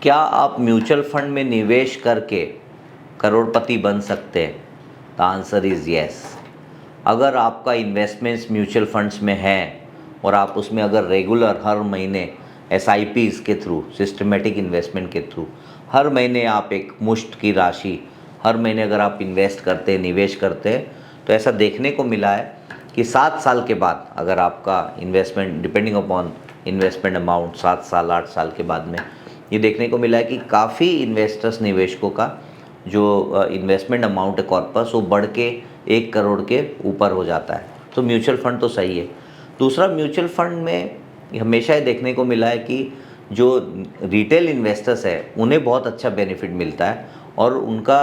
क्या आप mutual fund में निवेश करके करोड़पति बन सकते हैं? The answer is yes. अगर आपका इन्वेस्टमेंट्स म्यूचुअल फंड्स में है और आप उसमें अगर रेगुलर हर महीने एसआईपीज़ के थ्रू, सिस्टमेटिक इन्वेस्टमेंट के थ्रू हर महीने आप एक मुश्त की राशि हर महीने अगर आप इन्वेस्ट करते हैं, निवेश करते हैं, तो ऐसा देखने को मिला है कि 7 साल के बाद अगर आपका investment depending upon investment amount 7 साल 8 साल के बाद में ये देखने को मिला है कि काफ़ी इन्वेस्टर्स, निवेशकों का जो इन्वेस्टमेंट अमाउंट है कॉर्पस, वो बढ़ के 1 करोड़ के ऊपर हो जाता है। तो म्यूचुअल फंड तो सही है। दूसरा, म्यूचुअल फंड में हमेशा ये देखने को मिला है कि जो रिटेल इन्वेस्टर्स है उन्हें बहुत अच्छा बेनिफिट मिलता है और उनका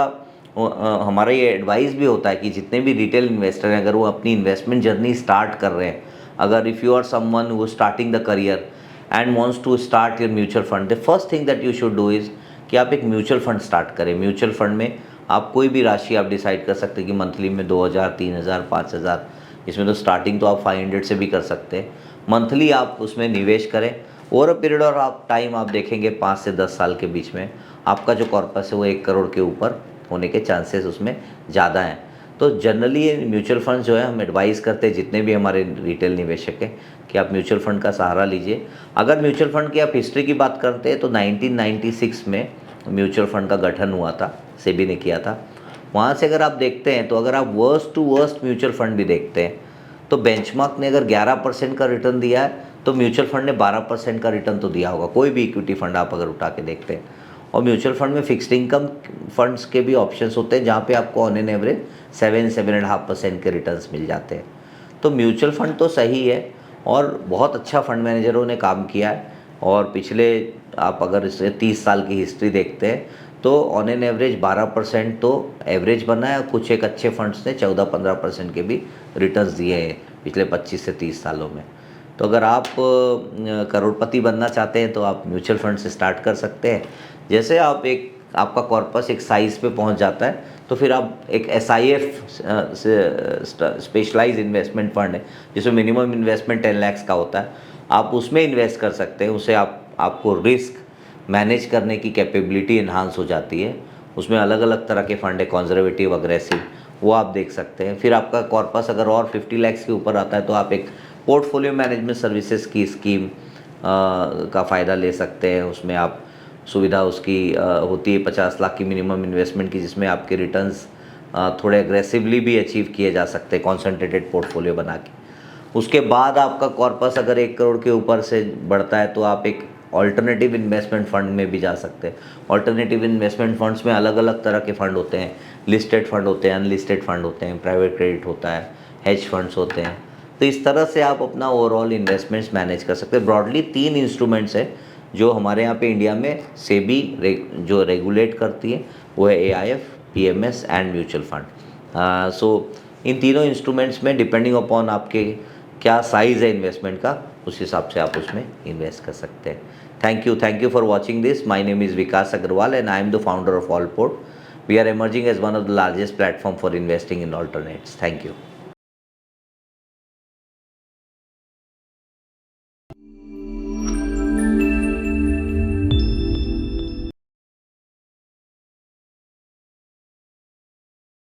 हमारा ये एडवाइस भी होता है कि जितने भी रिटेल इन्वेस्टर हैं अगर वो अपनी इन्वेस्टमेंट जर्नी स्टार्ट कर रहे हैं, अगर if you are someone who starting the career and wants to start your mutual fund, the first thing that you should do is कि आप एक म्यूचुअल फंड स्टार्ट करें। म्यूचुअल फंड में आप कोई भी राशि आप डिसाइड कर सकते हैं कि मंथली में 2000, 3000, 5000, इसमें तो स्टार्टिंग तो आप 500 से भी कर सकते हैं। मंथली आप उसमें निवेश करें। ओवर अ पीरियड और आप टाइम आप देखेंगे 5 से 10 साल के बीच में आपका जो कॉर्पस है वो 1 करोड़ के ऊपर होने के चांसेस उसमें ज़्यादा हैं। तो जनरली ये म्यूचुअल फंड जो है हम एडवाइस करते हैं जितने भी हमारे रिटेल निवेशक हैं कि आप म्यूचुअल फंड का सहारा लीजिए। अगर म्यूचुअल फंड की आप हिस्ट्री की बात करते हैं तो 1996 में म्यूचुअल फंड का गठन हुआ था, सेबी ने किया था। वहाँ से अगर आप देखते हैं तो अगर आप worst to worst mutual fund भी देखते हैं तो बेंचमार्क ने अगर 11% का रिटर्न दिया है तो म्यूचुअल फंड ने 12% का रिटर्न तो दिया होगा। कोई भी इक्विटी फंड आप अगर उठा के देखते हैं, और म्यूचुअल फंड में फिक्स्ड इनकम फंड्स के भी ऑप्शंस होते हैं जहाँ पे आपको ऑन एन एवरेज 7-7.5% के रिटर्न्स मिल जाते हैं। तो म्यूचुअल फंड तो सही है और बहुत अच्छा फंड मैनेजरों ने काम किया है। और पिछले आप अगर इसे 30 साल की हिस्ट्री देखते हैं तो ऑन एन एवरेज 12% तो एवरेज बना है और कुछ एक अच्छे फंड्स ने 14-15% के भी रिटर्न्स दिए हैं पिछले 25 से 30 सालों में। तो अगर आप करोड़पति बनना चाहते हैं तो आप म्यूचुअल फंड से स्टार्ट कर सकते हैं। जैसे आप एक आपका कॉर्पस एक साइज़ पे पहुंच जाता है तो फिर आप एक एसआईएफ स्पेशलाइज इन्वेस्टमेंट फंड है जिसमें मिनिमम इन्वेस्टमेंट 10 लाख का होता है, आप उसमें इन्वेस्ट कर सकते हैं। उससे आपको रिस्क मैनेज करने की कैपेबिलिटी इन्हांस हो जाती है। उसमें अलग अलग तरह के फंड है, कंजर्वेटिव, अग्रेसिव, वो आप देख सकते हैं। फिर आपका कॉर्पस अगर और 50 लाख के ऊपर आता है तो आप एक पोर्टफोलियो मैनेजमेंट सर्विसेज की स्कीम का फ़ायदा ले सकते हैं। उसमें आप सुविधा उसकी होती है 50 लाख की मिनिमम इन्वेस्टमेंट की, जिसमें आपके रिटर्न्स थोड़े एग्रेसिवली भी अचीव किए जा सकते हैं कॉन्सेंट्रेटेड पोर्टफोलियो बना के। उसके बाद आपका कॉर्पस अगर 1 करोड़ के ऊपर से बढ़ता है तो आप एक ऑल्टरनेटिव इन्वेस्टमेंट फ़ंड में भी जा सकते हैं। ऑल्टरनेटिव इन्वेस्टमेंट फंड्स में अलग अलग तरह के फ़ंड होते हैं, लिस्टेड फ़ंड होते हैं, अनलिस्टेड फ़ंड होते हैं, प्राइवेट क्रेडिट होता है, हेज फंड्स होते हैं। तो इस तरह से आप अपना ओवरऑल इन्वेस्टमेंट्स मैनेज कर सकते हैं। ब्रॉडली 3 इंस्ट्रूमेंट्स हैं जो हमारे यहाँ पे इंडिया में सेबी जो रेगुलेट करती है, वो है AIF, PMS and mutual fund. So इन तीनों इंस्ट्रूमेंट्स में डिपेंडिंग अपॉन आपके क्या साइज़ है इन्वेस्टमेंट का, उस हिसाब से आप उसमें इन्वेस्ट कर सकते हैं। Thank you for watching this. My name is Vikas Agarwal and I am the founder of Allport. We are emerging as one of the largest platform for investing in alternates. Thank you.